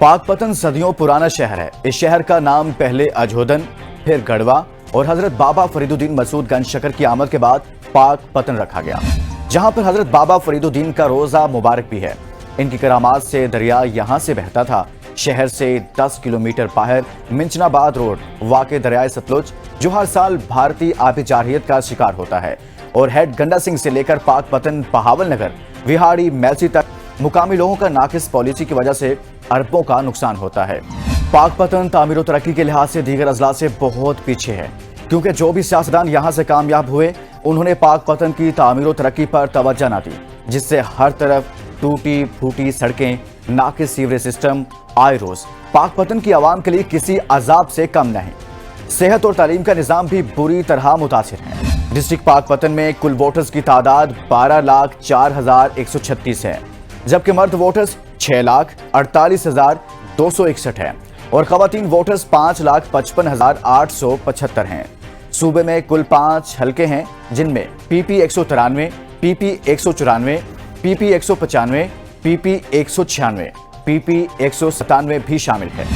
पाकपतन सदियों पुराना शहर है। इस शहर का नाम पहले अजोदन, फिर गढ़वा और हजरत बाबा फरीदुद्दीन मसूद गंज शकर की आमद के बाद पाकपतन रखा गया, जहां पर हजरत बाबा फरीदुद्दीन का रोजा मुबारक भी है। इनकी करामात से दरिया यहां से बहता था। शहर से 10 किलोमीटर बाहर मिंचनाबाद रोड वाक़े दरियाए सतलुज, जो हर साल भारतीय आबी जारहियत का शिकार होता है, और हेड गंडा सिंह से लेकर पाकपतन, बहावल नगर, विहाड़ी, मैलसी तक मुकामी लोगों का नाकिस पॉलिसी की वजह से अरबों का नुकसान होता है। पाकपतन तामीर और तरक्की के लिहाज से दीगर अजला से बहुत पीछे है, क्योंकि जो भी सियासतदान यहाँ से कामयाब हुए, उन्होंने पाकपतन की तामीर और तरक्की पर तवज्जो न दी, जिससे हर तरफ टूटी फूटी सड़कें, नाकिस सीवरेज सिस्टम आए रोज पाकपतन की आवाम के लिए किसी अजाब से कम नहीं। सेहत और तालीम का निज़ाम भी बुरी तरह मुतासिर है। डिस्ट्रिक्ट पाकपतन में कुल वोटर्स की तादाद 12,04,136 है, जबकि मर्द वोटर्स 6,48,261 है और खवातीन वोटर्स 5,55,875 हैं। सूबे में कुल 5 हलके हैं, जिनमें PP 193, PP 194, PP 195, PP 196, PP 197 भी शामिल है।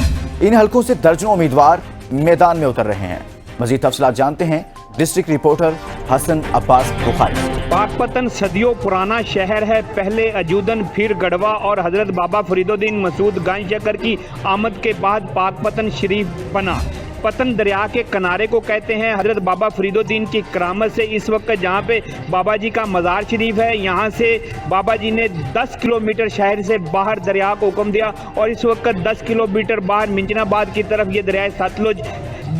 इन हलकों से दर्जनों उम्मीदवार मैदान में उतर रहे हैं। मजीद तफसीलात जानते हैं डिस्ट्रिक्ट रिपोर्टर हसन अब्बास बुखारी। पाकपतन सदियों पुराना शहर है। पहले अजूदन, फिर गढ़वा और हजरत बाबा फरीदुद्दीन मसूद गंज शकर की आमद के बाद पाकपतन शरीफ बना। पतन दरिया के किनारे को कहते हैं। हजरत बाबा फरीदुद्दीन की करामत से इस वक्त जहाँ पे बाबा जी का मज़ार शरीफ है, यहाँ से बाबा जी ने 10 किलोमीटर शहर से बाहर दरिया को हुक्म दिया और इस वक्त 10 किलोमीटर बाहर मिंचनाबाद की तरफ ये दरिया सतलुज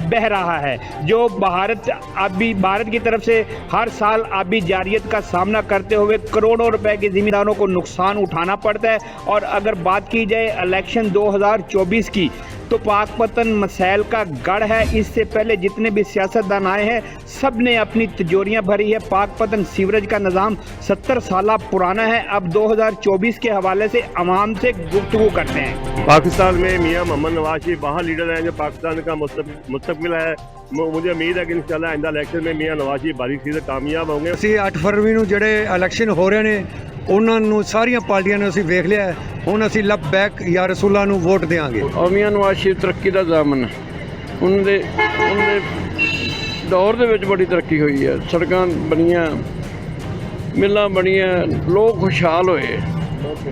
बह रहा है, जो भारत की तरफ से हर साल आबी जारियत का सामना करते हुए करोड़ों रुपए के जिम्मेदारों को नुकसान उठाना पड़ता है। और अगर बात की जाए इलेक्शन 2024 की, तो पाकपतन मसैल का गढ़ है। इससे पहले जितने भी सियासतदान आए हैं, सब ने अपनी तिजोरियां भरी है। पाकपतन सीवरेज का निज़ाम 70 साल पुराना है। अब 2024 के हवाले से अवाम से गुफ्तगू करते हैं। पाकिस्तान में मियां मोहम्मद नवाज शरीफ वहाँ लीडर हैं जो पाकिस्तान का मुस्तकबिल है। मुझे उम्मीद है कि इंशाल्लाह आइंदा इलेक्शन में मियां नवाज शरीफ बारी से कामयाब होंगे। ਅਸੀਂ 8 ਫਰਵਰੀ ਨੂੰ ਜਿਹੜੇ ਇਲੈਕਸ਼ਨ ਹੋ ਰਹੇ ਨੇ, ਉਹਨਾਂ ਨੂੰ ਸਾਰੀਆਂ ਪਾਰਟੀਆਂ ਨੇ ਅਸੀਂ ਵੇਖ ਲਿਆ। ਹੁਣ ਅਸੀਂ ਲੱਭ ਬੈਕ ਯਾ ਰਸੂਲਾਂ ਨੂੰ ਵੋਟ ਦੇਵਾਂਗੇ। और मियां नवाज शरीफ तरक्की ਦਾ ਜ਼ਾਮਨ ਉਹਦੇ ਦੌਰ ਦੇ ਵਿੱਚ ਬੜੀ ਤਰੱਕੀ ਹੋਈ ਹੈ। ਸੜਕਾਂ ਬਣੀਆਂ, ਮਿਲਾਂ ਬਣੀਆਂ, ਲੋਕ खुशहाल ਹੋਏ,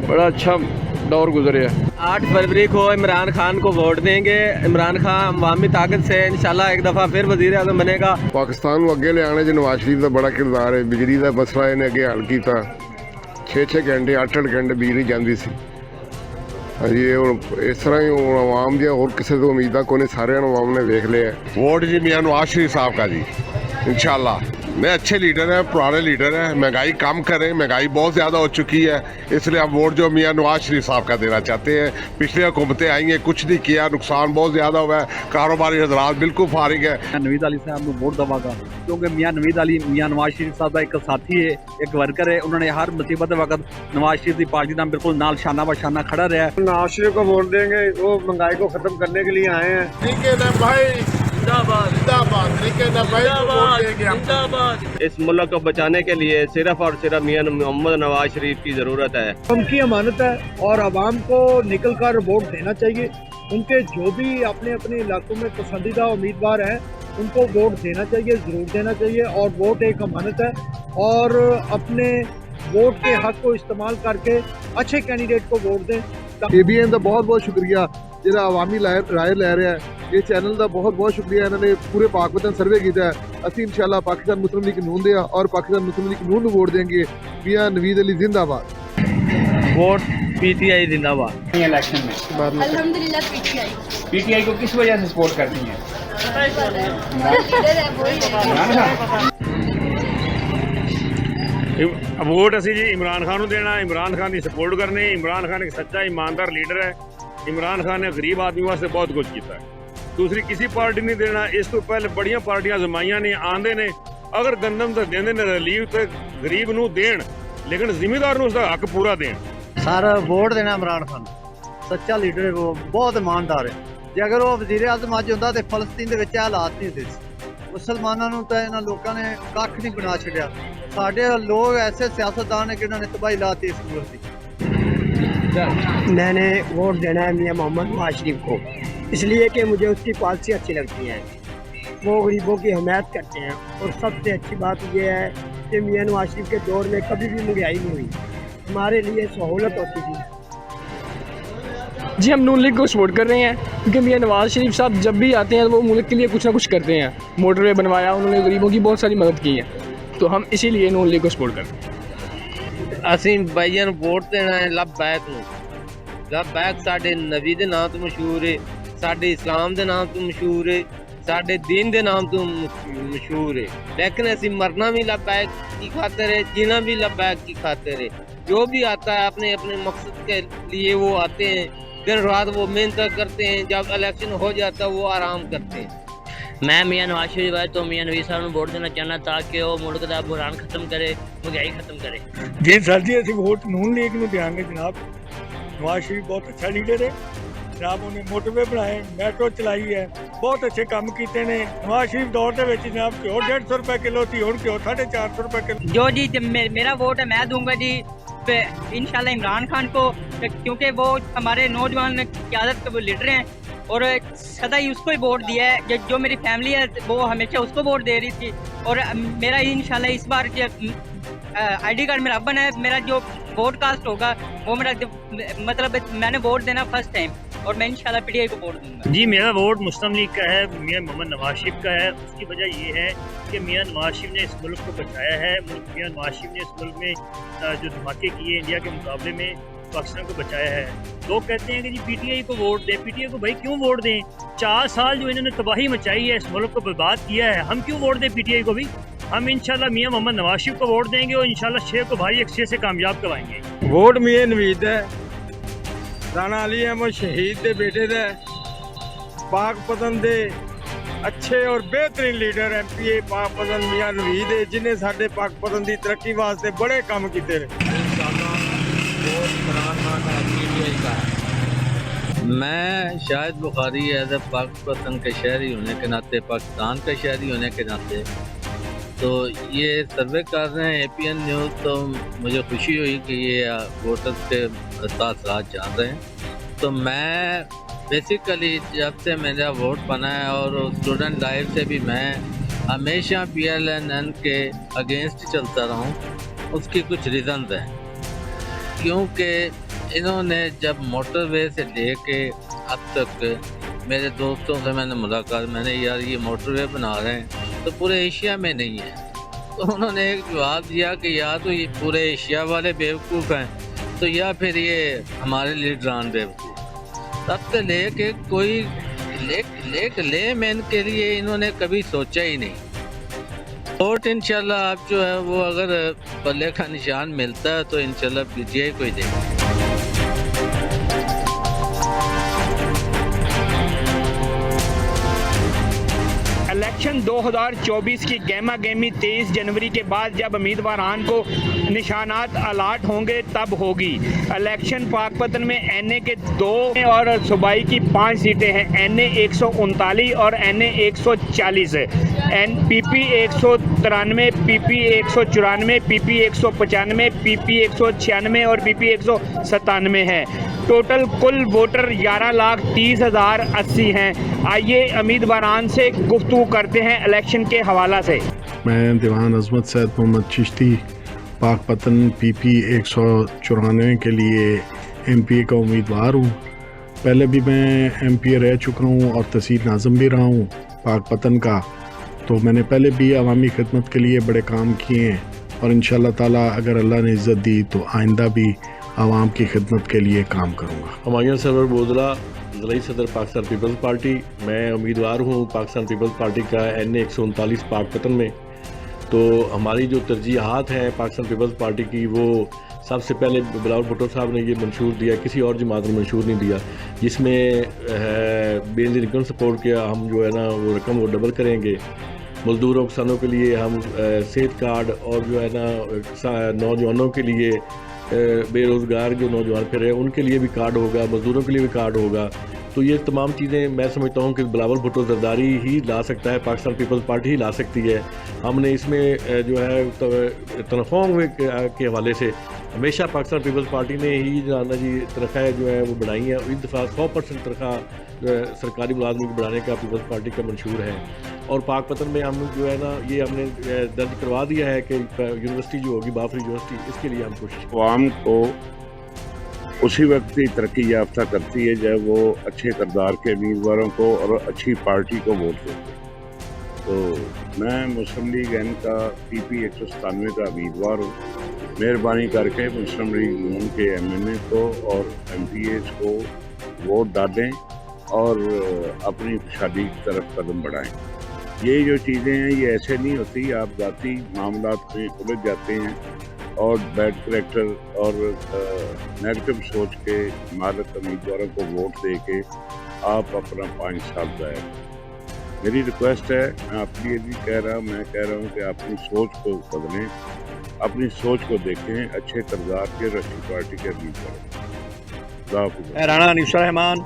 बड़ा अच्छा दौर गुजरे। 8 फरवरी को इमरान खान को वोट देंगे। इमरान खान अवामी ताकत से इंशाल्लाह एक दफ़ा फिर वज़ीर आज़म बनेगा। पाकिस्तान को अगे ले आने च नवाज शरीफ का बड़ा किरदार है। बिजली का मसला इन्हें अगे हल किया। 6-6 घंटे 8-8 घंटे बिजली जाती सी। ये इस तरह ही आवाम दी और किसी को उम्मीद को नहीं, सारे आवाम ने देख लिया। वोट जी मियां नवाज शरीफ साहब का जी, इंशाल्लाह। मैं अच्छे लीडर हैं, पुराने लीडर हैं, महंगाई कम करें, महंगाई बहुत ज़्यादा हो चुकी है, इसलिए हम वोट जो मियां नवाज शरीफ साहब का देना चाहते हैं। पिछली हुकूमतें आई हैं, कुछ नहीं किया, नुकसान बहुत ज़्यादा हुआ है, कारोबारी हजरात बिल्कुल फारिग है। नवीद अली साहब को वोट दवागा, क्योंकि मियां नवीद अली मियां नवाज शरीफ साहब का एक साथी है, एक वर्कर है। उन्होंने हर मुसीबत के वक्त नवाज शरीफ की पार्टी का बिल्कुल नाल शाना बशाना खड़ा रहा है। नवाज शरीफ को वोट देंगे, वो महंगाई को खत्म करने के लिए आए हैं। इस मुल्क को बचाने के लिए सिर्फ और सिर्फ मियां मोहम्मद नवाज शरीफ की ज़रूरत है। उनकी अमानत है और आवाम को निकल कर वोट देना चाहिए। उनके जो भी अपने अपने इलाकों में पसंदीदा उम्मीदवार हैं, उनको वोट देना चाहिए, ज़रूर देना चाहिए। और वोट एक अमानत है और अपने वोट के हक को इस्तेमाल करके अच्छे कैंडिडेट को वोट दें। ABN का बहुत बहुत शुक्रिया जो आवामी राय लै रहा है। ये चैनल का बहुत बहुत शुक्रिया, इन्होंने पूरे पाकपतन सर्वे किया है। असी इंशाल्लाह पाकिस्तान मुस्लिम लीग नून दे और पाकिस्तान मुस्लिम लीग नून वोट देंगे। मियां नवीद अली जिंदाबाद। वोट PTI जिंदाबाद। इलेक्शन में अल्हम्दुलिल्लाह PTI को किस वजह से सपोर्ट करती हैं? वोट असी जी इमरान खान को देना, इमरान खान की सपोर्ट करनी। इमरान खान एक सच्चा ईमानदार लीडर है। इमरान खान ने गरीब आदमी वास्ते बहुत कुछ किया है। दूसरी किसी पार्टी नहीं देना। इस तो पहले बड़िया पार्टियां जमाइया ने आंदे ने, अगर गंदम तो देंदे ने रिलीफ तो गरीब नूं देण, लेकिन जिम्मेदार नूं उसदा हक पूरा देण। सर वोट देना इमरान खान, सच्चा लीडर है, वो बहुत ईमानदार है। जे अगर वो वज़ीर आज़म अज होंदा ते फलस्तीन दे विच हालात नहीं होंदे। मुसलमानों नूं तां इन्हां लोकां ने कख नहीं बना छड्डिया। साडे लोग ऐसे सियासतदान ने कि इन्होंने तबाही लाती इस मुल्क की। میں نے ووٹ دینا ہے میاں محمد نواز شریف کو، اس لیے کہ مجھے اس کی پالیسی اچھی لگتی ہے، وہ غریبوں کی حمایت کرتے ہیں، اور سب سے اچھی بات یہ ہے کہ میاں نواز شریف کے دور میں کبھی بھی مہنگائی نہیں ہوئی، ہمارے لیے سہولت ہوتی تھی۔ جی ہم نون لیگ کو سپورٹ کر رہے ہیں کیونکہ میاں نواز شریف صاحب جب بھی آتے ہیں وہ ملک کے لیے کچھ نہ کچھ کرتے ہیں، موٹر وے بنوایا، انہوں نے غریبوں کی بہت ساری مدد کی ہے، تو ہم اسی لیے نون لیگ کو سپورٹ کرتے ہیں۔ ਅਸੀਂ ਬਾਈਆਂ ਨੂੰ ਵੋਟ ਦੇਣਾ ਹੈ ਲਬੈਕ ਨੂੰ। ਲਬੈਕ ਸਾਡੇ ਨਬੀ ਦੇ ਨਾਮ ਤੋਂ ਮਸ਼ਹੂਰ ਹੈ, ਸਾਡੇ ਇਸਲਾਮ ਦੇ ਨਾਮ ਤੋਂ ਮਸ਼ਹੂਰ ਹੈ, ਸਾਡੇ دین ਦੇ ਨਾਮ ਤੋਂ مشہور ہے، لیکن ਅਸੀਂ مرنا بھی لبیک کی خاطر ہے، جینا بھی لبیک کی خاطر ہے۔ جو بھی آتا ہے اپنے اپنے مقصد کے لیے وہ آتے ہیں، دن رات وہ محنت کرتے ہیں، جب الیکشن ہو جاتا ہے وہ آرام کرتے ہیں۔ میں میاں نواز شریف ہے تو میاں نویز صاحب ਨੂੰ ਵੋਟ ਦੇਣਾ ਚਾਹੁੰਦਾ تاکہ وہ ملک ਦਾ بحران ختم کرے، مہنگائی ختم کرے۔ جی سر جی اسی ووٹ نون لیگ نو دیاں گے جناب، نواز شریف بہت اچھا لیڈر ہے جناب، انہیں موٹر وے بنائے، میٹرو چلائی ہے، بہت اچھے کام کیتے نے۔ نواز شریف دور دے وچ جناب گھیو 150 روپے کلو تھی، ہن گھیو 450 روپے کلو۔ جو جی میرا ووٹ ہے میں دوں گا جی انشاءاللہ عمران خان کو، کیونکہ وہ ہمارے نوجوان قیادت کے وہ لیڈر ہیں اور سدا ہی اس کو ہی ووٹ دیا ہے۔ جو میری فیملی ہے وہ ہمیشہ اس کو ووٹ دے رہی تھی، اور میرا انشاءاللہ اس بار آئی ڈی کارڈ میرا بنا ہے، میرا جو ووٹ کاسٹ ہوگا وہ میرا مطلب میں نے ووٹ دینا فرسٹ ٹائم، اور میں انشاءاللہ پی ٹی آئی کو ووٹ دوں گا۔ جی میرا ووٹ مسلم لیگ کا ہے، میاں محمد نواز شریف کا ہے۔ اس کی وجہ یہ ہے کہ میاں نواز شریف نے اس ملک کو بچایا ہے، میاں نواز شریف نے اس ملک میں جو دھماکے کیے انڈیا کے مقابلے میں پاکستان کو بچایا ہے۔ لوگ کہتے ہیں کہ جی پی ٹی آئی کو ووٹ دیں، پی ٹی آئی کو بھائی کیوں ووٹ دیں؟ 4 سال جو انہوں نے تباہی مچائی ہے، اس ملک کو برباد کیا ہے، ہم کیوں ووٹ دیں پی ٹی آئی کو بھی؟ ہم انشاءاللہ میاں محمد نواز شریف کو ووٹ دیں گے اور انشاءاللہ شیر کو بھاری اکثریت سے کامیاب کروائیں گے۔ ووٹ میاں نوید ہے، رانا علی احمد شہید دے بیٹے دے، پاک پسند دے اچھے اور بہترین لیڈر ایم پی اے پاک پسند میاں نوید ہے، جنہیں ساڈے پاک پسند دی ترقی واسطے بڑے کام کیتے ہیں۔ میں شاہد بخاری ایز اے پاک پتن کے شہری ہونے کے ناطے، پاکستان کا شہری ہونے کے ناطے تو یہ سروے کر رہے ہیں اے پی این نیوز، تو مجھے خوشی ہوئی کہ یہ ووٹرز کے تاثرات جان رہے ہیں۔ تو میں بیسیکلی جب سے میرا ووٹ بنا ہے اور اسٹوڈنٹ لائف سے بھی میں ہمیشہ پی ایل این این کے اگینسٹ چلتا رہا ہوں۔ اس کی کچھ ریزنز ہیں، کیونکہ انہوں نے جب موٹر وے سے لے کے اب تک میرے دوستوں سے میں نے ملاقات، میں نے یار یہ موٹر وے بنا رہے ہیں تو پورے ایشیا میں نہیں ہے، تو انہوں نے ایک جواب دیا کہ یا تو یہ پورے ایشیا والے بیوقوف ہیں تو یا پھر یہ ہمارے لیڈران بیوقوف۔ تب سے لے کے کوئی لے مین کے لیے انہوں نے کبھی سوچا ہی نہیں۔ ووٹ انشاءاللہ آپ جو ہے وہ اگر پلے کا نشان ملتا ہے تو انشاءاللہ پی ٹی آئی کو ہی دے گا۔ الیکشن 2024 کی گہما گہمی 23 جنوری کے بعد جب امیدواران کو نشانات الاٹ ہوں گے تب ہوگی۔ الیکشن پاک پتن میں این اے کے 2 اور صوبائی کی 5 سیٹیں ہیں، این اے 139 اور این اے 140، پی پی 193، پی پی 194، پی پی 195، پی پی 196 اور پی پی 197 ہے۔ ٹوٹل کل ووٹر 11,30,080 ہیں۔ آئیے امیدواران سے گفتگو کرتے ہیں الیکشن کے حوالہ سے۔ میں دیوان عظمت سید محمد چشتی پاک پتن پی پی 194 کے لیے ایم پی اے کا امیدوار ہوں۔ پہلے بھی میں ایم پی اے رہ چکا ہوں اور تحصیل ناظم بھی رہا ہوں پاک پتن کا، تو میں نے پہلے بھی عوامی خدمت کے لیے بڑے کام کیے ہیں، اور انشاءاللہ تعالیٰ اگر اللہ نے عزت دی تو آئندہ بھی عوام کی خدمت کے لیے کام کروں گا۔ ہمایوں سرور بودلہ، ضلعی صدر پاکستان پیپلز پارٹی، میں امیدوار ہوں پاکستان پیپلز پارٹی کا این اے 139 پاک پتن میں۔ تو ہماری جو ترجیحات ہیں پاکستان پیپلز پارٹی کی، وہ سب سے پہلے بلاول بھٹو صاحب نے یہ منشور دیا، کسی اور جماعت نے منشور نہیں دیا، جس میں بے نظیر انکم سپورٹ کیا، ہم جو ہے نا وہ رقم وہ ڈبل کریں گے۔ مزدوروں کسانوں کے لیے ہم صحت کارڈ، اور جو ہے نا نوجوانوں کے لیے بے روزگار جو نوجوان پھر رہے ہیں ان کے لیے بھی کارڈ ہوگا، مزدوروں کے لیے بھی کارڈ ہوگا۔ تو یہ تمام چیزیں میں سمجھتا ہوں کہ بلاول بھٹو زرداری ہی لا سکتا ہے، پاکستان پیپلز پارٹی ہی لا سکتی ہے۔ ہم نے اس میں جو ہے تنخواہوں کے حوالے سے हमेशा पाकिस्तान पीपल्स पार्टी ने ही जाना जी तनख्वाहें जो है वो बढ़ाई हैं। इस दफ़ा 100% तनख्वाह जो है सरकारी मुलाजमी को बढ़ाने का पीपल्स पार्टी का मंशूर है। और पाकपतन में हम जो है ना ये हमने दर्ज करवा दिया है कि यूनिवर्सिटी जो होगी बाफरी यूनिवर्सिटी, इसके लिए हम कोशिश आवाम को उसी वक्त ही तरक्की याफ्ता करती है जब वो अच्छे किरदार के उम्मीदवारों को और अच्छी पार्टी को वोट देते हैं। तो मैं मुस्लिम लीग एन का PP 197 का उम्मीदवार हूँ। मेहरबानी करके मुस्लिम लीग नून के MNA को और MPAs को वोट डालें और अपनी खुशहाली की तरफ कदम बढ़ाएं। ये जो चीज़ें हैं ये ऐसे नहीं होती, आप ज़ाती मामलात में उलझ जाते हैं और बैड करेक्टर और नेगेटिव सोच के मालक उम्मीदवारों को वोट दे के आप अपना 5 साल ज़ाया। मेरी रिक्वेस्ट है, मैं आपके लिए भी कह रहा हूँ, मैं कह रहा हूँ कि अपनी सोच को बदलें, अपनी सोच को देखें, अच्छे किरदार के अच्छी पार्टी के उम्मीदवार। राणा अनीसुर रहमान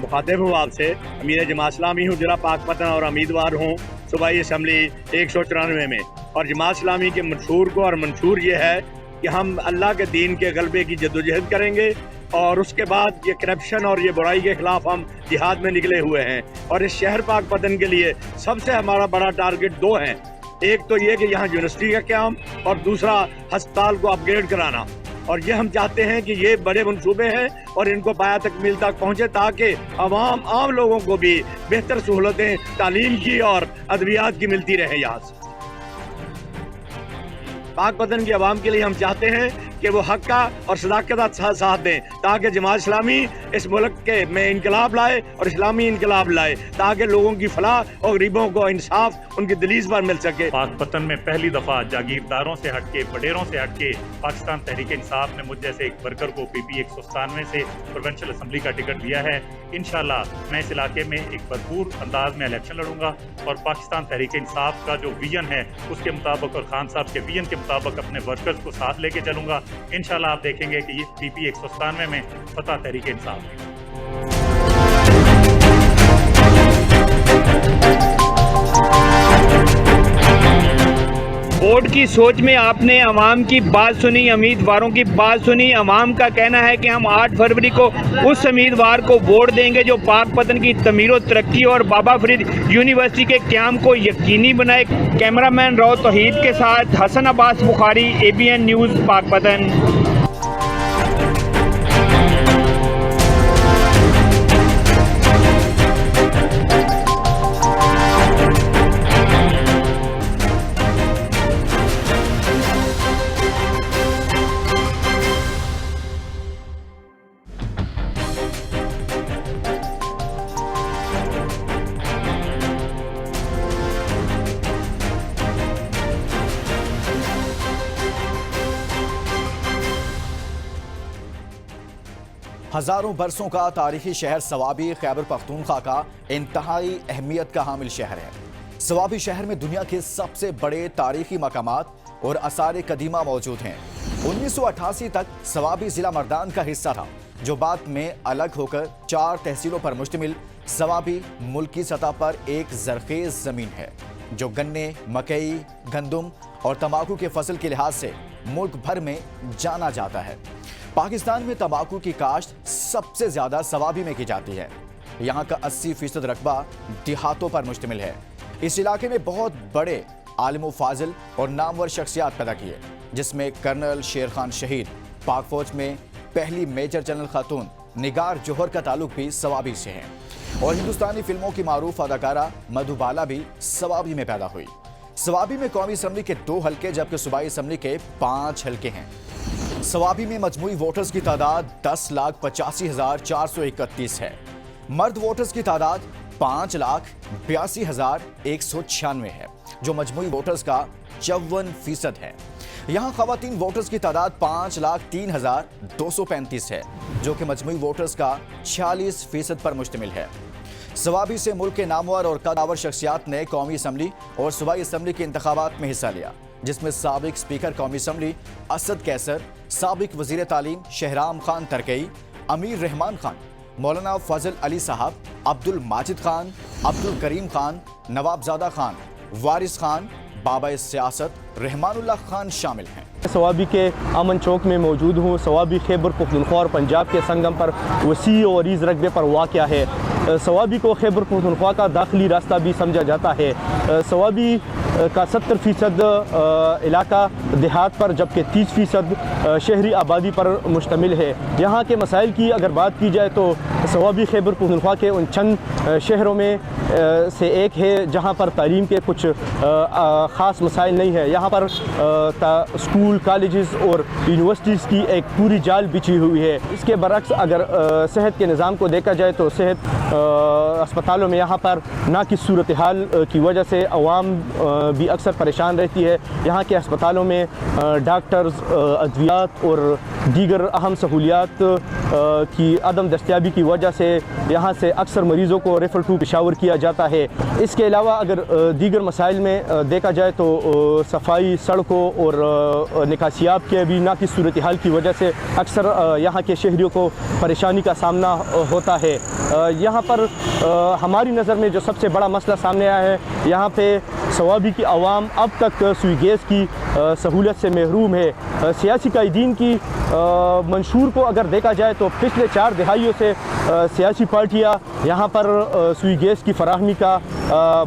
मुखातिब हूँ आपसे। अमीर जमात इस्लामी हूँ, जिला पाकपतन और उम्मीदवार हूँ सूबाई असम्बली 194 में। और जमात इस्लामी के मंशूर को और मंशूर ये है कि हम अल्लाह के दीन के गलबे की जद्दोजहद करेंगे और उसके बाद ये करप्शन और ये बुराई के खिलाफ हम जिहाद में निकले हुए हैं। और इस शहर पाकपतन के लिए सबसे हमारा बड़ा टारगेट 2 हैं। एक तो ये कि यहाँ यूनिवर्सिटी का क़याम और दूसरा अस्पताल को अपग्रेड कराना। और ये हम चाहते हैं कि ये बड़े मंसूबे हैं और इनको पाया तकमील तक पहुँचे ताकि आम लोगों को भी बेहतर सहूलतें तालीम की और अद्वियात की मिलती रहे। यहाँ से पाकपतन की आवाम के लिए हम चाहते हैं कि वो हक का और सदाकत का साथ दें ताकि जमात इस्लामी इस मुल्क के में इनकलाब लाए और इस्लामी इनकलाब लाए ताकि लोगों की फलाह और गरीबों को इंसाफ उनकी दलीज पर मिल सके। पाकपतन में पहली दफ़ा जागीरदारों से हटके, वडेरों से हटके पाकिस्तान तहरीक इंसाफ ने मुझ जैसे एक वर्कर को PP 197 से प्रोविंशियल असम्बली का टिकट दिया है। इंशाल्लाह मैं इस इलाके में एक भरपूर अंदाज में इलेक्शन लड़ूंगा और पाकिस्तान तहरीक इंसाफ का जो विजन है उसके मुताबिक और खान साहब के विजन के मुताबिक अपने वर्कर्स को साथ लेके चलूंगा। इंशाल्लाह आप देखेंगे कि ये PP 197 में फतह तहरीक इंसाफ है। बोर्ड की सोच में आपने अवाम की बात सुनी, उम्मीदवारों की बात सुनी। अवाम का कहना है कि हम 8 फरवरी को उस उम्मीदवार को वोट देंगे जो पाकपतन की तमीर और तरक्की और बाबा फरीद यूनिवर्सिटी के क़याम को यकीनी बनाए। कैमरामैन राव तौहीद के साथ हसन अब्बास बुखारी, ABN न्यूज़ पाकपतन। हजारों बरसों का तारीखी शहर सवाबी खैबर पख्तूनख्वा का इंतहाई अहमियत का हामिल शहर है। सवाबी शहर में दुनिया के सबसे बड़े तारीखी मकामात और आसार कदीमा मौजूद हैं। 1988 तक सवाबी जिला मर्दान का हिस्सा था, जो बाद में अलग होकर 4 तहसीलों पर मुश्तमिल सवाबी मुल्की सतह पर एक जरखेज जमीन है जो गन्ने, मकई, गंदम और तंबाकू के फसल के लिहाज से मुल्क भर में जाना जाता है। पाकिस्तान में तंबाकू की काश्त सबसे ज्यादा सवाबी में की जाती है। यहाँ का 80% रकबा देहातों पर मुश्तमिल है। इस इलाके में बहुत बड़े आलिम फाजिल और नामवर शख्सियात पैदा किए, जिसमें कर्नल शेर खान शहीद, पाक फौज में पहली मेजर जनरल खातून निगार जोहर का ताल्लुक भी सवाबी से है और हिंदुस्तानी फिल्मों की मारूफ अदाकारा मधुबाला भी सवाबी में पैदा हुई। सवाबी में कौमी असम्बली के 2 हल्के जबकि सूबाई असम्बली के 5 हल्के हैं। सवाबी में मजमूई वोटर्स की तादाद 10,85,431 है। मर्द वोटर्स की तादाद 5,82,196 है, जो मजमूई वोटर्स का 54% है। यहाँ खवातीन वोटर्स की तादाद 5,03,235 है, जो कि मजमूई वोटर्स का 46% पर मुश्तमिल है। सवाबी से मुल्क के नामवर और कदावर शख्सियात ने कौमी असम्बली और सूबाई असम्बली के इंतखाबात में हिस्सा लिया, जिसमें साबिक स्पीकर कौमी असम्बली असद कैसर, साबिक वजीर तालीम शहराम खान तरकई, अमीर रहमान खान, मौलाना फजल अली साहब, अब्दुल माजिद खान, अब्दुल करीम खान, नवाबजादा खान, वारिस खान, बाबा सियासत रहमानुल्लाह खान शामिल हैं। सवाबी के अमन चौक में मौजूद हूँ। सवाबी खैबर पख्तूनख्वा और पंजाब के संगम पर वसी और अरीज़ रकबे पर वाक़या है। सवाबी को खैबर पख्तूनख्वा का दाखिली रास्ता भी समझा जाता है। सवाबी का 70% इलाका देहात पर जबकि 30% शहरी आबादी पर मुश्तमिल है। यहाँ के मसाइल की अगर बात की जाए तो सवाबी खैबर पख्तूनख्वा के उन चंद शहरों में से एक है जहाँ पर तालीम के कुछ ख़ास मसाइल नहीं है। यहाँ पर स्कूल, कॉलेजेस और यूनिवर्सिटीज़ की एक पूरी जाल बिछी हुई है। इसके बरक्स अगर सेहत के निज़ाम को देखा जाए तो सेहत अस्पतालों में यहाँ पर ना कि सूरत हाल की वजह से अवाम भी अक्सर परेशान रहती है। यहाँ के अस्पतालों में डॉक्टर्स, अद्वियात और दीगर अहम सहूलियात की अदम दस्तयाबी की वजह से यहाँ से अक्सर मरीज़ों को रेफ़र टू पेशावर किया जाता है। इसके अलावा अगर दीगर मसाइल में देखा जाए तो सफाई, सड़कों और निकासियाब के भी ना कि सूरत हाल की वजह से अक्सर यहाँ के शहरियों को परेशानी का सामना होता है। यहाँ पर हमारी नज़र में जो सबसे बड़ा मसला सामने आया है, यहाँ पे सवाबी की आवाम अब तक सुई गैस की सहूलत से महरूम है। सियासी कायदीन की मंशूर को अगर देखा जाए तो पिछले 4 दहाइयों से सियासी पार्टियाँ यहाँ पर सुई गैस की फराहमी का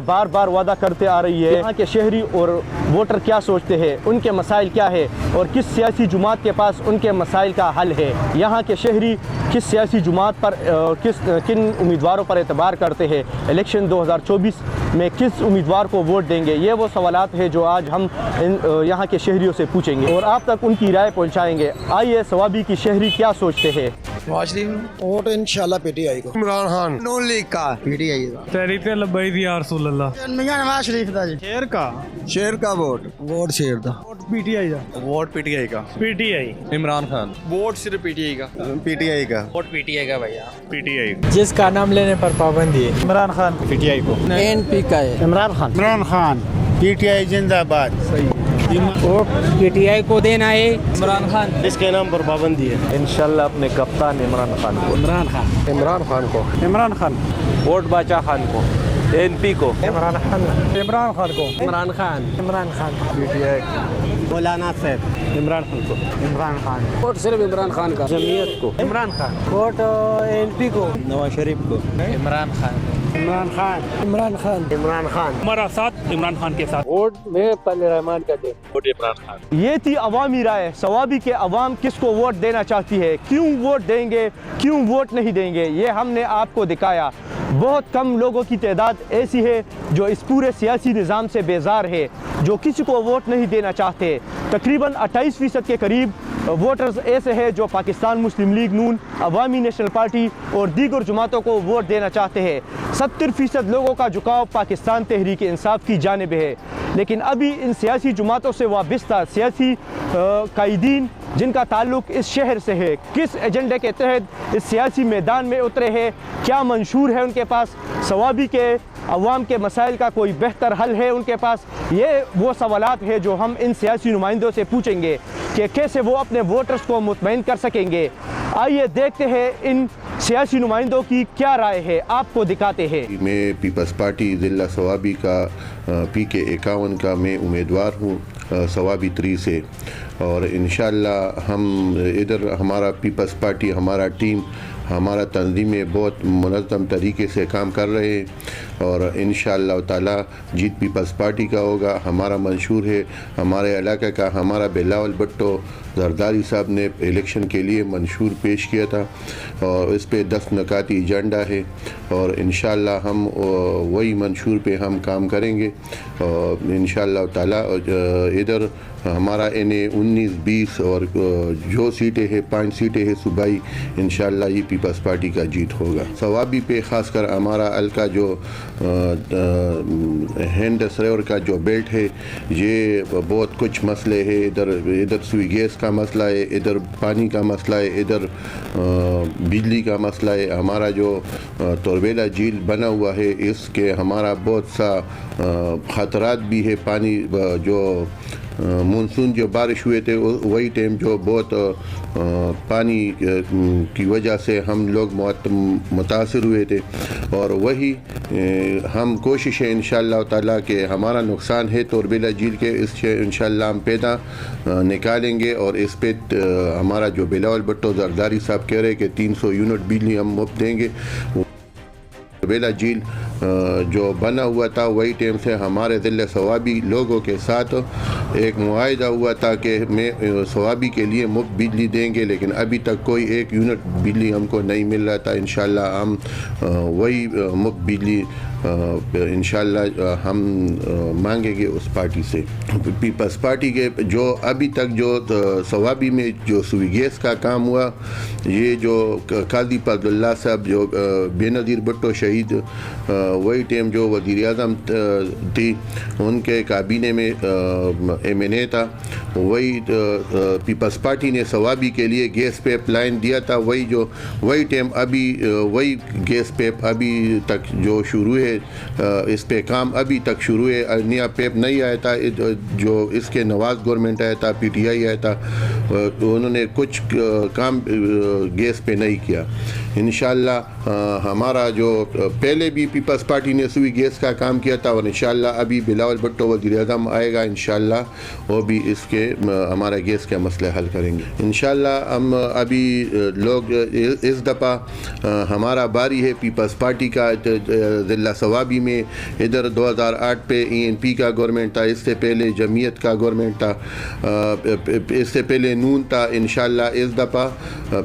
बार बार वादा करते आ रही है। यहाँ के शहरी और वोटर क्या सोचते हैं, उनके मसाइल क्या है और किस सियासी जुमात के पास उनके मसाइल का हल है। यहाँ के शहरी किस सियासी जुमात पर किन उम्मीदवारों पर एतबार करते हैं, इलेक्शन 2024 में किस उम्मीदवार को वोट देंगे, ये वो सवालात हैं जो आज हम यहाँ के शहरियों से पूछेंगे और आप तक उनकी राय पहुँचाएँगे। आइए सवाबी की शहरी क्या सोचते हैं। नवाज शरीफ वोट इंशाल्लाह पीटीआई को। इमरान खान नून लीग का पीटीआई का। तहरीक लब्बैक या रसूल अल्लाह। मियां नवाज शरीफ दा जी। शेर का वोट शेर दा। वोट पीटीआई का। वोट पीटीआई का। पीटीआई इमरान खान। वोट सिर्फ पीटीआई का। पीटीआई का। वोट पीटीआई का भैया। पीटीआई जिसका नाम लेने पर पाबंदी है। इमरान खान पीटीआई को। एनपी का है इमरान खान। पीटीआई जिंदाबाद। सही वोट पीटीआई को देना है। इमरान खान जिसके नाम पर पाबंदी है। इंशाल्लाह अपने कप्तान इमरान खान को। इमरान खान वोट बादशाह खान को। एनपी को। इमरान खान को। इमरान खान पीटीआई मौलाना साहब इमरान खान वोट सिर्फ इमरान खान का। जमीयत को इमरान खान वोट एनपी को। नवाज शरीफ को। इमरान खान हमारा साथ इमरान खान के साथ। वोट में पहले रहमान का दे। वोट इमरान खान। ये थी अवामी राय। सवाबी के अवाम किसको वोट देना चाहती है, क्यों वोट देंगे, क्यों वोट नहीं देंगे, ये हमने आपको दिखाया। बहुत कम लोगों की तादाद ऐसी है जो इस पूरे सियासी निज़ाम से बेजार है, जो किसी को वोट नहीं देना चाहते। तकरीबन 28% के करीब वोटर्स ऐसे हैं जो पाकिस्तान मुस्लिम लीग नून, अवामी नेशनल पार्टी और दीगर जमातों को वोट देना चाहते हैं। 70% लोगों का झुकाव पाकिस्तान तहरीक इंसाफ की जानिब है। लेकिन अभी इन सियासी जमातों से वाबस्ता सियासी कायदीन जिनका ताल्लुक इस शहर से है, किस एजेंडे के तहत इस सियासी मैदान में उतरे हैं, क्या मंशूर है उनके पास, सवाबी के अवाम के मसाइल का कोई बेहतर हल है उनके पास, ये वो सवालात हैं जो हम इन सियासी नुमाइंदों से पूछेंगे कि कैसे वो अपने वोटर्स को मुतमईन कर सकेंगे। आइए देखते हैं इन सियासी नुमाइंदों की क्या राय है, आपको दिखाते हैं। मैं पीपल्स पार्टी ज़िला सवाबी का PK 51 का मैं उम्मीदवार हूँ सवाबी 3 से, और इंशाल्लाह हम इधर हमारा पीपल्स पार्टी, हमारा टीम, हमारा तंजीमें बहुत मुनज़्ज़म तरीके से काम कर रहे हैं और इंशाअल्लाह ताला जीत पीपल्स पार्टी का होगा। हमारा मंशूर है, हमारे इलाके का हमारा बिलावल भुट्टो जरदारी साहब ने इलेक्शन के लिए मंशूर पेश किया था और इस पे 10 नकाती एजेंडा है और इंशाअल्लाह हम वही मंशूर पे हम काम करेंगे और इंशाअल्लाह ताला इधर हमारा NA 19, 20 और जो सीटें हैं 5 सीटें हैं सूबाई, इंशाअल्लाह ये पीपल्स पार्टी का जीत होगा। सवाबी पे ख़ासकर हमारा हल्का जो हैंड सरेवर का जो बेल्ट है, ये बहुत कुछ मसले हैं। इधर सुई गैस का मसला है, इधर पानी का मसला है, इधर बिजली का मसला है। हमारा जो तोरबेला झील बना हुआ है, इसके हमारा बहुत सा ख़तरात भी है। पानी जो मानसून जो बारिश हुए थे वही टाइम जो बहुत पानी की वजह से हम लोग मुतासर हुए थे, और वही हम कोशिश है इंशाअल्लाह ताला कि हमारा नुकसान है तोरबेला झील के इससे इंशाअल्लाह हम पैदा निकालेंगे, और इस पे हमारा जो बिलावल भुट्टो जरदारी साहब कह रहे हैं कि 300 यूनिट बिजली हम मुफ्त देंगे। तोरबेला झील जो बना हुआ था वही टाइम से हमारे ज़िले सवाबी लोगों के साथ एक मुआहिदा हुआ था कि मैं सवाबी के लिए मुफ्त बिजली देंगे, लेकिन अभी तक कोई 1 यूनिट बिजली हमको नहीं मिल रहा था। इंशाअल्लाह हम वही मुफ्त बिजली इंशाअल्लाह हम मांगेंगे उस पार्टी से। पीपल्स पार्टी के जो अभी तक जो सवाबी में जो सुई गैस का काम हुआ, ये जो काजी अब्दुल्ला साहब जो बेनज़ीर भुट्टो शहीद वही टाइम जो वज़ीर आज़म थी उनके काबीने में MNA था, वही पीपल्स पार्टी ने सवाबी के लिए गैस पाइप लाइन दिया था। वही टाइम अभी वही गैस पाइप अभी तक जो शुरू है, इस पे काम अभी तक शुरू है। नया पाइप नहीं आया था, जो इसके नवाज गवर्नमेंट आया था, PTI आया था, उन्होंने कुछ काम गैस पे नहीं किया। इंशाअल्लाह हमारा जो पहले भी पीपल्स पार्टी ने सुई गैस का काम किया था, और इंशाअल्लाह अभी बिलावल भुट्टो वज़ीर आज़म आएगा, इंशाअल्लाह वो भी इसके हमारा गैस का मसला हल करेंगे। इंशाअल्लाह हम अभी लोग इस दफ़ा हमारा बारी है पीपल्स पार्टी का ज़िला सवाबी में। इधर 2008 पे ENP का गवर्नमेंट था, इससे पहले जमीयत का गवर्नमेंट था, इससे पहले नून था। इंशाअल्लाह इस दफ़ा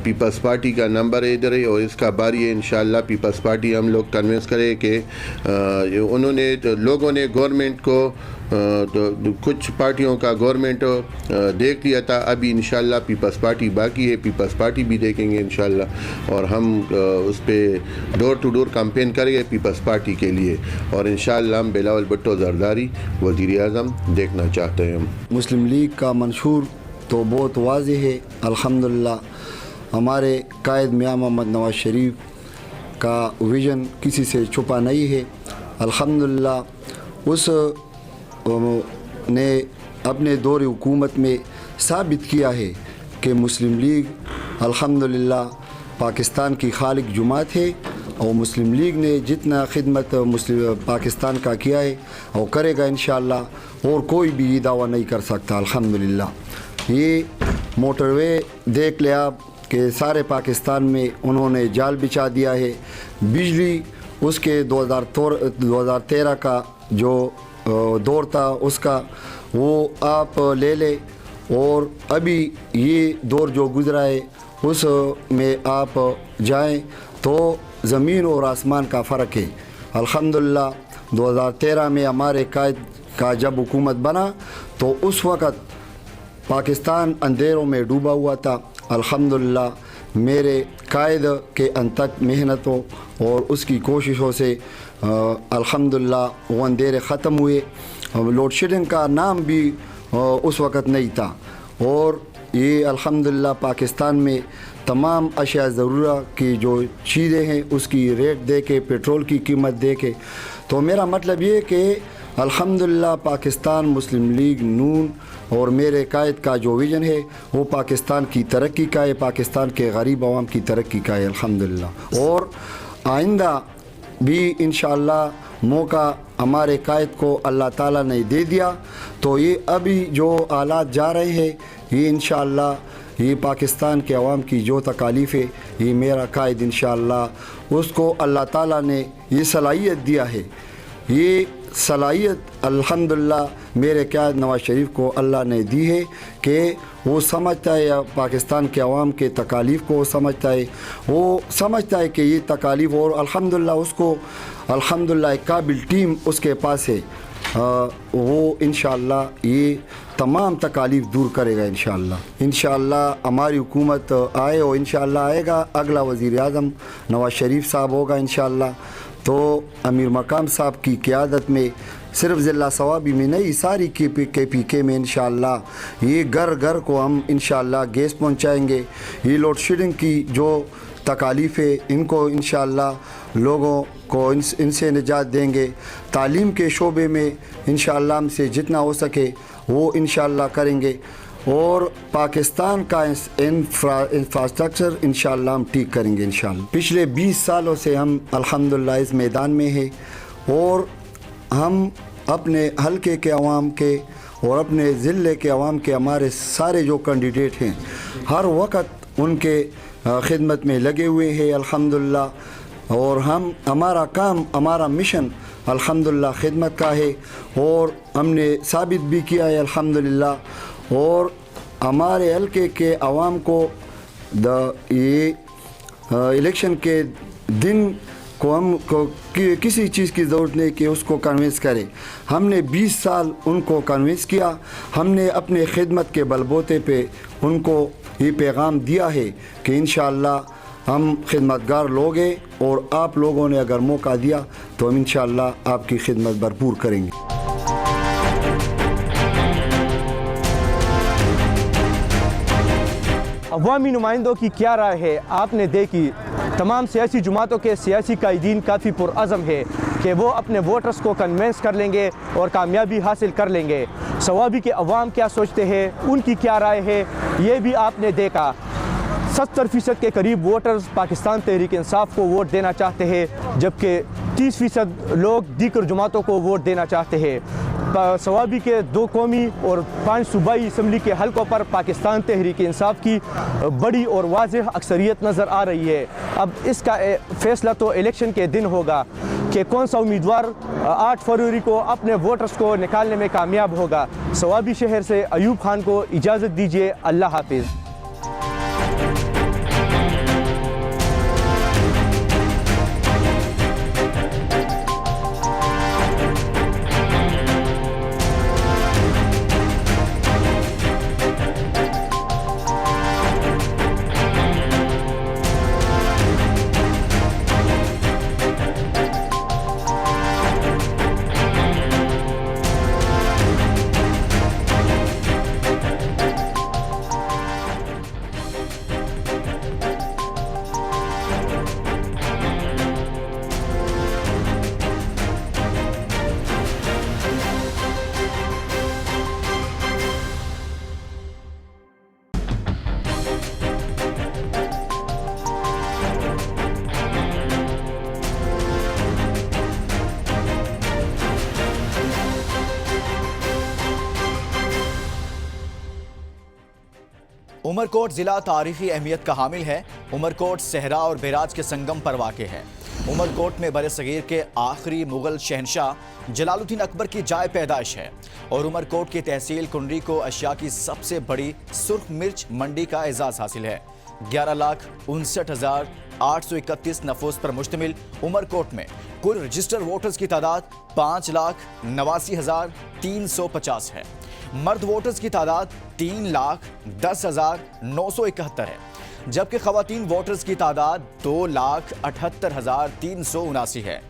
पीपल्स पार्टी का नंबर है इधर है और इसका बारी है। इंशाअल्लाह पीपल्स पार्टी हम लोग कन्विंस करें कि उन्होंने लोगों ने गवर्नमेंट को तो कुछ पार्टियों का गवर्नमेंट देख लिया था, अभी इंशाअल्लाह पीपल्स पार्टी बाकी है, पीपल्स पार्टी भी देखेंगे इंशाअल्लाह, और हम उस पर डोर टू डोर कैंपेन करेंगे पीपल्स पार्टी के लिए, और इंशाअल्लाह हम बिलावल भुट्टो जरदारी वज़ीर आज़म देखना चाहते हैं। मुस्लिम लीग का मंशूर तो बहुत वाज़ेह है, अल्हम्दुलिल्लाह हमारे कायद मियां मोहम्मद नवाज शरीफ का विज़न किसी से छुपा नहीं है। अल्हम्दुलिल्लाह उस ने अपने दौर हुकूमत में साबित किया है कि मुस्लिम लीग अल्हम्दुलिल्लाह पाकिस्तान की खालिक जुमात है, और मुस्लिम लीग ने जितना खिदमत मुस्लिम पाकिस्तान का किया है और करेगा इंशाअल्लाह, और कोई भी ये दावा नहीं कर सकता। अल्हम्दुलिल्लाह ये मोटरवे देख ले आप कि सारे पाकिस्तान में उन्होंने जाल बिछा दिया है। बिजली उसके 2013 का जो दौर था उसका वो आप ले ले, और अभी ये दौर जो गुज़रा है उस में आप जाएं तो ज़मीन और आसमान का फ़र्क है। अल्हम्दुलिल्लाह 2013 में हमारे कायद का जब हुकूमत बना तो उस वक़्त पाकिस्तान अंधेरों में डूबा हुआ था। अल्हम्दुलिल्लाह मेरे कायद के अनथक मेहनतों और उसकी कोशिशों से अल्हम्दुलिल्लाह वो अंधेरे ख़त्म हुए। लोड शेडिंग का नाम भी उस वक़्त नहीं था, और ये अल्हम्दुलिल्लाह पाकिस्तान में तमाम अशिया ज़रूरत की जो चीज़ें हैं उसकी रेट दे के, पेट्रोल की कीमत दे के, तो मेरा मतलब ये कि अल्हम्दुलिल्लाह पाकिस्तान मुस्लिम लीग नून और मेरे कायद का जो विज़न है वो पाकिस्तान की तरक्की का है, पाकिस्तान के गरीब आवाम की तरक्की का है अल्हम्दुलिल्लाह। और आइंदा भी इंशाअल्लाह मौका हमारे कायद को अल्लाह ताला ने दे दिया, तो ये अभी जो हालात जा रहे हैं ये इंशाअल्लाह ये पाकिस्तान के अवाम की जो तकालीफ़ है ये मेरा कायद इंशाअल्लाह उसको अल्लाह ताला ने ये सलाहियत दिया है। ये सलाहियत अल्हम्दुलिल्लाह मेरे कायद नवाज शरीफ को अल्लाह ने दी है कि वो समझता है, या पाकिस्तान के अवाम के तकालीफ़ को समझता है, वो समझता है कि ये तकालीफ़, और अल्हम्दुलिल्लाह उसको अल्हम्दुलिल्लाह एक काबिल टीम उसके पास है, वो इंशाअल्लाह ये तमाम तकालीफ़ दूर करेगा इंशाअल्लाह। इंशाअल्लाह हमारी हुकूमत आए और इंशाअल्लाह आएगा, अगला वज़ीर आज़म नवाज शरीफ साहब होगा इंशाअल्लाह, तो अमीर मकाम साहब की क़यादत में सिर्फ ज़िला सवाबी में नहीं सारी KPK में इंशाअल्लाह ये घर घर को हम इंशाअल्लाह गैस पहुंचाएंगे। ये लोड शेडिंग की जो तकालीफ़ है, इनको इंशाअल्लाह लोगों को इनसे निजात देंगे। तालीम के शोबे में इंशाअल्लाह हमसे जितना हो सके वो इंशाअल्लाह करेंगे, और पाकिस्तान का इंफ्रास्ट्रक्चर इंशाअल्लाह हम ठीक करेंगे इंशाअल्लाह। पिछले 20 सालों से हम अल्हम्दुलिल्लाह इस मैदान में हैं, और हम अपने हलके के अवाम के और अपने ज़िले के अवाम के हमारे सारे जो कैंडिडेट हैं हर वक्त उनके खिदमत में लगे हुए हैं अल्हम्दुलिल्लाह। और हमारा काम, हमारा मिशन अल्हम्दुलिल्लाह खिदमत का है, और हमने साबित भी किया है अल्हम्दुलिल्लाह। और हमारे हलके के अवाम को ये इलेक्शन के दिन को हमको किसी चीज़ की ज़रूरत नहीं कि उसको कन्विंस करें। हमने 20 साल उनको कन्विंस किया, हमने अपने खिदमत के बलबूते पे उनको ये पैगाम दिया है कि इंशाअल्लाह हम खिदमतगार लोग हैं, और आप लोगों ने अगर मौका दिया तो हम इंशाअल्लाह आपकी खिदमत भरपूर करेंगे। अवामी नुमाइंदों की क्या राय है आपने देखी। तमाम सियासी जमातों के सियासी कायदीन काफ़ी पुरअज़म है कि वो अपने वोटर्स को कन्विंस कर लेंगे और कामयाबी हासिल कर लेंगे। सवाबी के अवाम क्या सोचते हैं, उनकी क्या राय है, ये भी आपने देखा। 70% के करीब वोटर्स पाकिस्तान तहरीक इंसाफ को वोट देना चाहते हैं, जबकि 30% लोग दीगर जमातों को वोट देना चाहते हैं। सवाबी के 2 कौमी और 5 सूबाई असम्बली के हलकों पर पाकिस्तान तहरीक इंसाफ की बड़ी और वाज़ेह अक्सरियत नज़र आ रही है। अब इसका फ़ैसला तो इलेक्शन के दिन होगा कि कौन सा उम्मीदवार 8 फरवरी को अपने वोटर्स को निकालने में कामयाब होगा। सवाबी शहर से अयूब खान को इजाज़त दीजिए। अल्लाह हाफिज़। उमरकोट जिला तारीखी अहमियत का हामिल है। उमरकोट सहरा और बैराज के संगम पर वाक़ है। उमरकोट में बरसगीर के आखिरी मुगल शहनशाह जलालुद्दीन अकबर की जाए पैदाइश है, और उमरकोट की तहसील कुंडरी को अशिया की सबसे बड़ी सुर्ख मिर्च मंडी का एजाज़ हासिल है। 11,59,831 नफूस पर मुश्तमिल उमरकोट में कुल रजिस्टर्ड वोटर्स की तादाद 5,89,350 है। मर्द वोटर्स की तादाद 3,10,971 है, जबकि खवातीन वोटर्स की तादाद 2,78,379 है।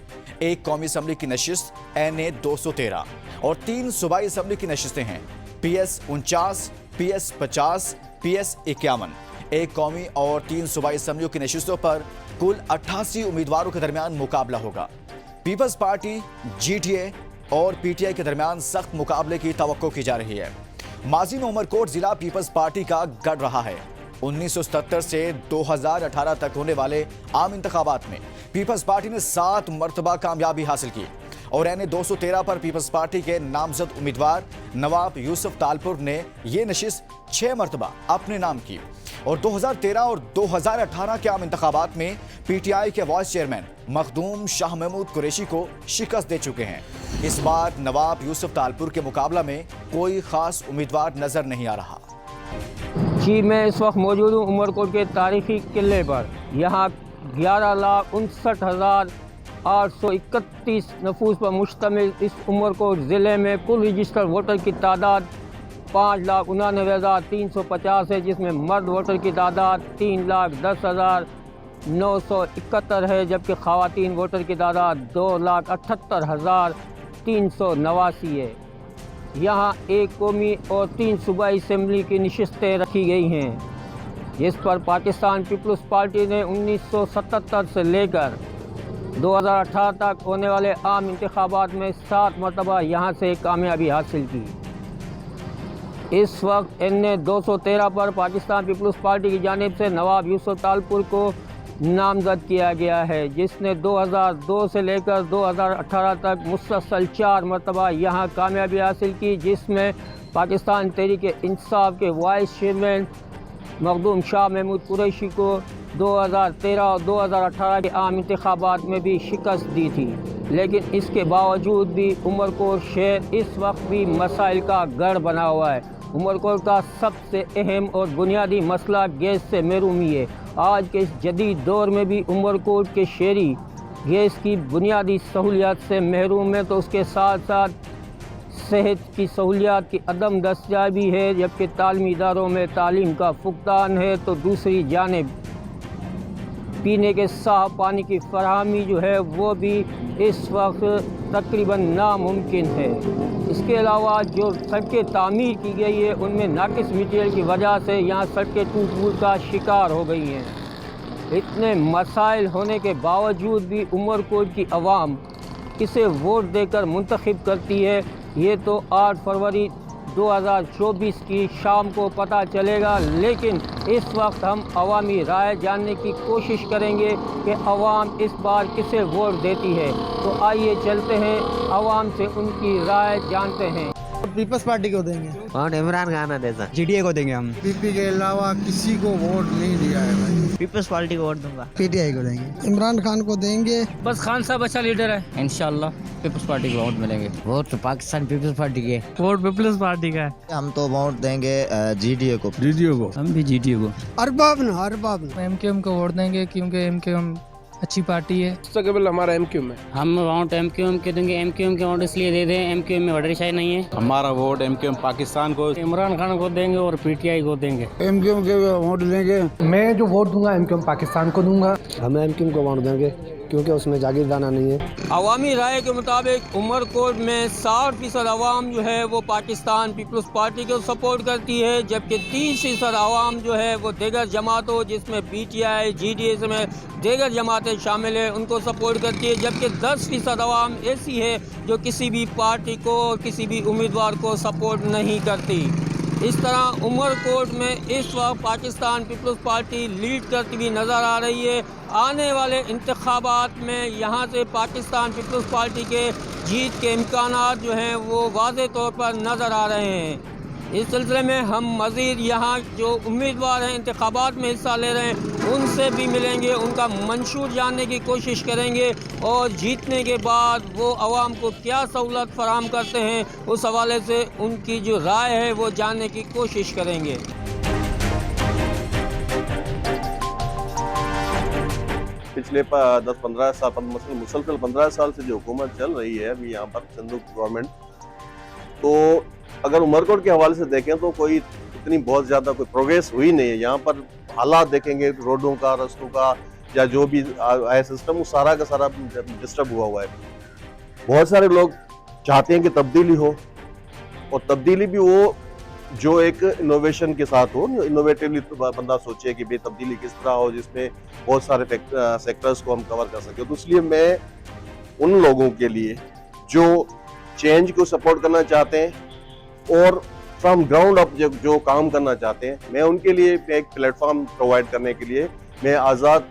एक कौमी असम्बली की नशिस्त NA 213 और 3 सूबाई असम्बली की नशिस्तें हैं PS 49, PS 50, PS 51। एक कौमी और 3 सूबाई असम्बलियों की नशिस्तों पर कुल 88 उम्मीदवारों के दरमियान मुकाबला होगा। पीपल्स पार्टी, GTA और PTI के दरमियान सख्त मुकाबले की तवक्को की जा रही है। माजी में उमरकोट जिला पीपल्स पार्टी का गढ़ रहा है। 1977 से 2018 तक होने वाले आम इंतखाबात में पीपल्स पार्टी ने 7 मरतबा कामयाबी हासिल की, और NA 213 पर पीपल्स पार्टी के नामजद उम्मीदवार नवाब यूसुफ तालपुर ने ये नशिस्त 6 मरतबा अपने नाम की, और 2013 और 2018 के आम इंतखाबात में PTI के वाइस चेयरमैन मखदूम शाह महमूद कुरैशी को शिकस्त दे चुके हैं। इस बार नवाब यूसुफ तालपुर के मुकाबला में कोई खास उम्मीदवार नजर नहीं आ रहा। जी, मैं इस वक्त मौजूद हूँ उमरकोट के तारीखी किले पर। यहाँ 11,59,831 नफूस पर मुश्तमिल इस उमरकोट ज़िले में कुल रजिस्टर्ड वोटर की तादाद 5,89,350 है, जिसमें मर्द वोटर की तादाद 3,10,971 है, जबकि ख़वातीन वोटर की तादाद 2,78,389 है। यहाँ एक कौमी और 3 सूबाई असम्बली की नशिस्तें रखी गई हैं। जिस पर पाकिस्तान पीपल्स पार्टी ने 1977 से लेकर 2018 तक होने वाले आम इंतखाबात में 7 मरतबा यहाँ से कामयाबी हासिल की। इस वक्त NA 213 पर पाकिस्तान पीपल्स पार्टी की जानिब से नवाब यूसुफ तालपुर को नामजद किया गया है, जिसने 2002 से लेकर 2018 तक मुसलसल 4 मरतबा यहाँ कामयाबी हासिल की, जिसमें पाकिस्तान तहरीक इंसाफ के वाइस चेयरमैन मखदूम शाह महमूद कुरैशी को 2013 और 2018 के आम इंतखाबात में भी शिकस्त दी थी। लेकिन इसके बावजूद भी उमरकोट शहर इस वक्त भी मसाइल का गढ़ बना हुआ है। उमरकोट का सबसे अहम और बुनियादी मसला गैस से महरूमी है। आज के इस जदीद दौर में भी उमरकोट के शहरी गैस की बुनियादी सहूलियात से महरूम है, तो उसके साथ साथ सेहत की सहूलियात की अदम दस्तयाबी है, जबकि तालीमी इदारों में तालीम का फुकदान है। तो दूसरी जानिब पीने के साफ पानी की फराहमी जो है वो भी इस वक्त तकरीबन नामुमकिन है। इसके अलावा जो सड़कें तामीर की गई है उनमें नाकिस मटीरियल की वजह से यहाँ सड़कें टूट फूट का शिकार हो गई हैं। इतने मसाइल होने के बावजूद भी उमरकोट की आवाम किसे वोट देकर मुंतखब करती है, ये तो 8 फरवरी 2024 की शाम को पता चलेगा। लेकिन इस वक्त हम अवामी राय जानने की कोशिश करेंगे कि अवाम इस बार किसे वोट देती है। तो आइए चलते हैं, अवाम से उनकी राय जानते हैं। पीपल्स पार्टी को देंगे, वोट इमरान खान देता। GDA को देंगे हम। पीपी के अलावा किसी को वोट नहीं दिया है भाई। पीपल्स पार्टी को वोट दूंगा। PTI को देंगे। इमरान खान को देंगे। बस खान साहब अच्छा लीडर है, इंशाल्लाह पीपल्स पार्टी को वोट मिलेंगे। वोट तो पाकिस्तान पीपल्स पार्टी के। वोट पीपल्स पार्टी का है। हम तो वोट देंगे GDA को। हम भी GDA को। अरबाब MQM को वोट देंगे क्योंकि MQM अच्छी पार्टी है। केवल हमारा MQM है। हम वोट MQM के देंगे। MQM के वोट इसलिए दे दें, MQM में वोटरशाही नहीं है। हमारा वोट MQM पाकिस्तान को, इमरान खान को देंगे और PTI को देंगे। MQM के वोट देंगे। मैं जो वोट दूंगा MQM पाकिस्तान को दूंगा। हम MQM को वोट देंगे क्योंकि उसमें जागीरदाना नहीं है। अवामी राय के मुताबिक उमरकोट में 60% अवाम जो है वो पाकिस्तान पीपल्स पार्टी को सपोर्ट करती है, जबकि 30% अवाम जो है वो दीगर जमातों जिसमें PTI GDA में दीगर जमातें शामिल हैं उनको सपोर्ट करती है, जबकि 10% अवाम ऐसी है जो किसी भी पार्टी को किसी भी उम्मीदवार को सपोर्ट नहीं करती। इस तरह उमरकोट में इस वक्त पाकिस्तान पीपल्स पार्टी लीड करती हुई नज़र आ रही है। आने वाले इंतखाबात में यहाँ से पाकिस्तान पीपल्स पार्टी के जीत के इम्कानात जो हैं वो वाज़े तौर पर नज़र आ रहे हैं। इस सिलसिले में हम मज़ीद यहाँ जो उम्मीदवार हैं इंतखाबात में हिस्सा ले रहे हैं उनसे भी मिलेंगे, उनका मंशूर जानने की कोशिश करेंगे और जीतने के बाद वो आवाम को क्या सहूलत फराहम करते हैं उस हवाले से उनकी जो राय है वो जानने की कोशिश करेंगे। पिछले 10-15 साल मुसलसल 15 साल से जो हुकूमत चल रही है अभी यहाँ पर संदूक गवर्नमेंट, तो अगर उमरकोट के हवाले से देखें तो कोई इतनी बहुत ज़्यादा कोई प्रोग्रेस हुई नहीं है। यहाँ पर हालात देखेंगे रोडों का, रस्तों का या जो भी है सिस्टम वो सारा का सारा डिस्टर्ब हुआ है। बहुत सारे लोग चाहते हैं कि तब्दीली हो और तब्दीली भी वो जो एक इनोवेशन के साथ हो, इनोवेटिवली बंदा सोचे कि भाई तब्दीली किस तरह हो जिसमें बहुत सारे सेक्टर्स को हम कवर कर सकें। तो इसलिए मैं उन लोगों के लिए जो चेंज को सपोर्ट करना चाहते हैं और फ्रॉम ग्राउंड अप जो काम करना चाहते हैं, मैं उनके लिए एक प्लेटफॉर्म प्रोवाइड करने के लिए मैं आज़ाद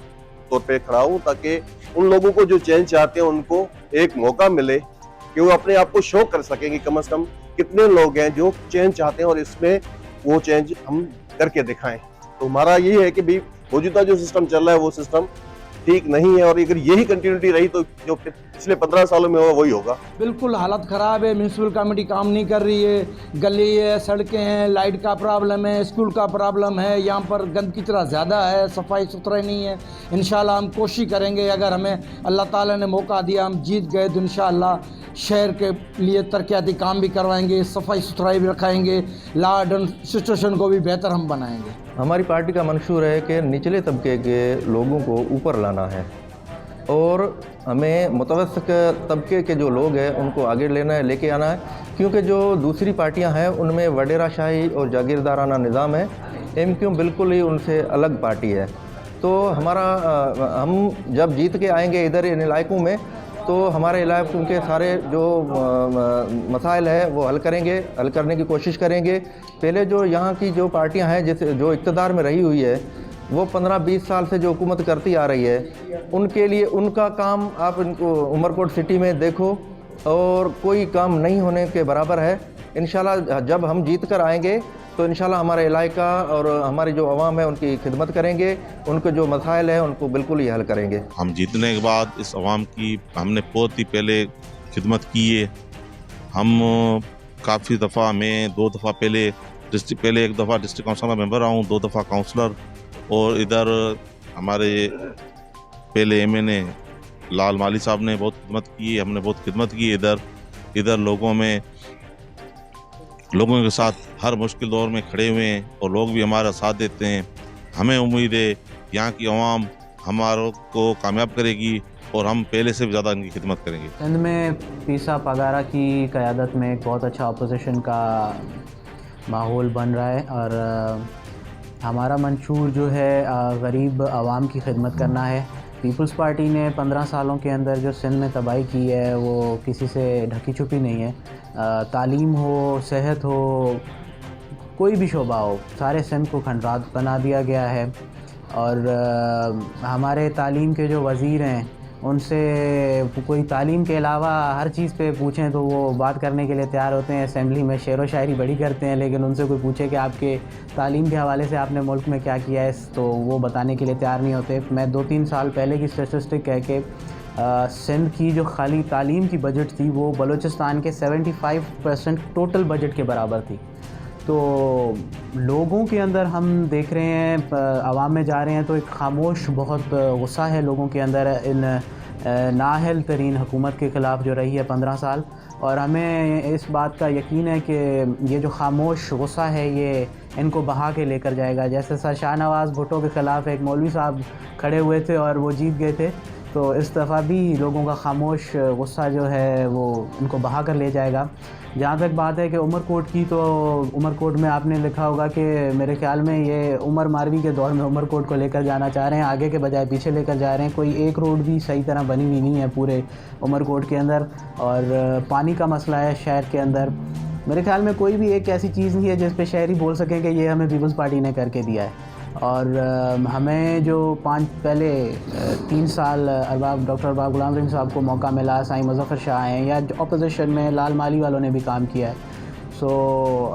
तौर पे खड़ा हूँ, ताकि उन लोगों को जो चेंज चाहते हैं उनको एक मौका मिले कि वो अपने आप को शो कर सकेंगे कम से कम कितने लोग हैं जो चेंज चाहते हैं और इसमें वो चेंज हम करके दिखाएं। तो हमारा ये है कि भाई मौजूदा जो सिस्टम चल रहा है वो सिस्टम ठीक नहीं है और अगर यही कंटिन्यूटी रही तो जो पिछले 15 सालों में हुआ वही होगा। बिल्कुल हालत ख़राब है, म्यूनसिपल कमेटी काम नहीं कर रही है, गली है, सड़कें हैं, लाइट का प्रॉब्लम है, स्कूल का प्रॉब्लम है, यहाँ पर गंदगी तरह ज़्यादा है, सफाई सुथरा नहीं है। इंशाल्लाह हम कोशिश करेंगे, अगर हमें अल्लाह ताला ने मौका दिया हम जीत गए तो इंशाल्लाह शहर के लिए तरक्याती काम भी करवाएंगे, सफाई सुथराई भी रखाएंगे, लॉ एंड सिचुएशन को भी बेहतर हम बनाएंगे। हमारी पार्टी का मंशूर है कि निचले तबके के लोगों को ऊपर लाना है और हमें मुतवस्सित तबके के जो लोग हैं उनको आगे लेना है, लेके आना है, क्योंकि जो दूसरी पार्टियां हैं उनमें वडेरा शाही और जागीरदाराना निज़ाम है MQM बिल्कुल ही उनसे अलग पार्टी है। तो हम जब जीत के आएंगे इधर इन इलाकों में, तो हमारे इलाकों के सारे जो मसाइल है वो हल करने की कोशिश करेंगे। पहले जो यहाँ की जो पार्टियाँ हैं जैसे जो इक़्तिदार में रही हुई है, वो 15-20 साल से जो हुकूमत करती आ रही है, उनके लिए उनका काम आप इनको उमरकोट सिटी में देखो और कोई काम नहीं होने के बराबर है। इंशाल्लाह जब हम जीत कर आएंगे तो इंशाल्लाह हमारे इलाका और हमारी जो आवाम है उनकी खिदमत करेंगे, उनके जो मसाइल हैं उनको बिल्कुल ही हल करेंगे। हम जीतने के बाद इस आवाम की हमने बहुत ही पहले खिदमत की है। हम काफ़ी दफ़ा मैं 2 दफ़ा पहले एक दफ़ा डिस्ट्रिक्ट काउंसिल का मेंबर रहा हूँ, 2 दफ़ा काउंसलर, और इधर हमारे पहले MNA लाल माली साहब ने बहुत खिदमत की है, हमने बहुत खिदमत की है इधर लोगों के साथ हर मुश्किल दौर में खड़े हुए हैं और लोग भी हमारा साथ देते हैं। हमें उम्मीद है यहाँ की आवाम हमारों को कामयाब करेगी और हम पहले से भी ज़्यादा इनकी खिदमत करेंगे। सिंध में पीसा पगारा की क़यादत में एक बहुत अच्छा अपोजिशन का माहौल बन रहा है और हमारा मंशूर जो है गरीब आवाम की खिदमत करना है। पीपल्स पार्टी ने 15 सालों के अंदर जो सिंध में तबाही की है वो किसी से ढकी छुपी नहीं है। तालीम हो, सेहत हो, कोई भी शोबा हो, सारे सिंध को खंडरात बना दिया गया है। और हमारे तालीम के जो वज़ीर हैं उनसे कोई तालीम के अलावा हर चीज़ पे पूछें तो वो बात करने के लिए तैयार होते हैं। असेंबली में शेर व शायरी बड़ी करते हैं, लेकिन उनसे कोई पूछे कि आपके तालीम के हवाले से आपने मुल्क में क्या किया है तो वो बताने के लिए तैयार नहीं होते। मैं 2-3 साल पहले की स्टेटिस्टिक कह के सिंध की जो खाली तालीम की बजट थी वो बलूचिस्तान के 75% टोटल बजट के बराबर थी। तो लोगों के अंदर हम देख रहे हैं, आवाम में जा रहे हैं तो एक खामोश बहुत गुस्सा है लोगों के अंदर इन नाअहल तरीन हुकूमत के ख़िलाफ़ जो रही है 15 साल। और हमें इस बात का यकीन है कि ये जो खामोश गुस्सा है ये इनको बहा के लेकर जाएगा। जैसे सर शाहनवाज़ भुट्टो के ख़िलाफ़ एक मौलवी साहब खड़े हुए थे और वो जीत गए थे, तो इस दफ़ा भी लोगों का खामोश गुस्सा जो है वो इनको बहा कर ले जाएगा। जहाँ तक बात है कि उमरकोट की, तो उमरकोट में आपने लिखा होगा कि मेरे ख्याल में ये उमर मारवी के दौर में उमरकोट को लेकर जाना चाह रहे हैं, आगे के बजाय पीछे लेकर जा रहे हैं। कोई एक रोड भी सही तरह बनी हुई नहीं है पूरे उमरकोट के अंदर, और पानी का मसला है शहर के अंदर। मेरे ख्याल में कोई भी एक ऐसी चीज़ नहीं है जिस पे शहरी बोल सकें कि ये हमें पीपल्स पार्टी ने करके दिया है। और हमें जो 3 साल डॉक्टर अरबाब गुलाम ज़रीन साहब को मौका मिला, साईं मुज़फ़्फ़र शाह हैं, या अपोजिशन में लाल माली वालों ने भी काम किया है। सो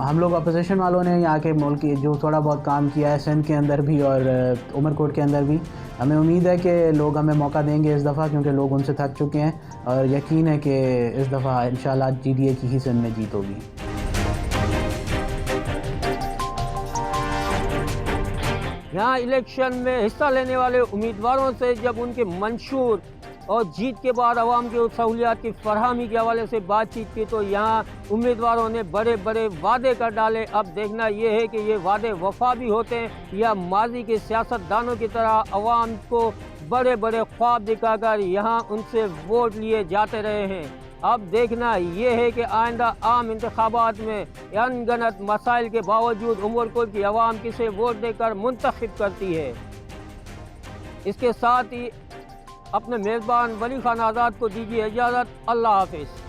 हम लोग अपोजिशन वालों ने यहाँ के मुल्क की जो थोड़ा बहुत काम किया है सिंध के अंदर भी और उमरकोट के अंदर भी, हमें उम्मीद है कि लोग हमें मौका देंगे इस दफ़ा, क्योंकि लोग उनसे थक चुके हैं और यकीन है कि इस दफ़ा इंशाल्लाह GDA की ही सिंध में जीत होगी। यहाँ इलेक्शन में हिस्सा लेने वाले उम्मीदवारों से जब उनके मंशूर और जीत के बाद आवाम की सहूलियात की फरहमी के हवाले से बातचीत की, तो यहाँ उम्मीदवारों ने बड़े बड़े वादे कर डाले। अब देखना ये है कि ये वादे वफा भी होते हैं या माजी के सियासतदानों की तरह आवाम को बड़े बड़े ख्वाब दिखाकर यहाँ उनसे वोट लिए जाते रहे हैं। अब देखना ये है कि आइंदा आम इंतखाबात में अनगनत मसाइल के बावजूद उमरकोट की आवाम किसे वोट देकर मुंतखब करती है। इसके साथ ही अपने मेज़बान वली खान आज़ाद को दीजिए इजाज़त। अल्लाह हाफिज़।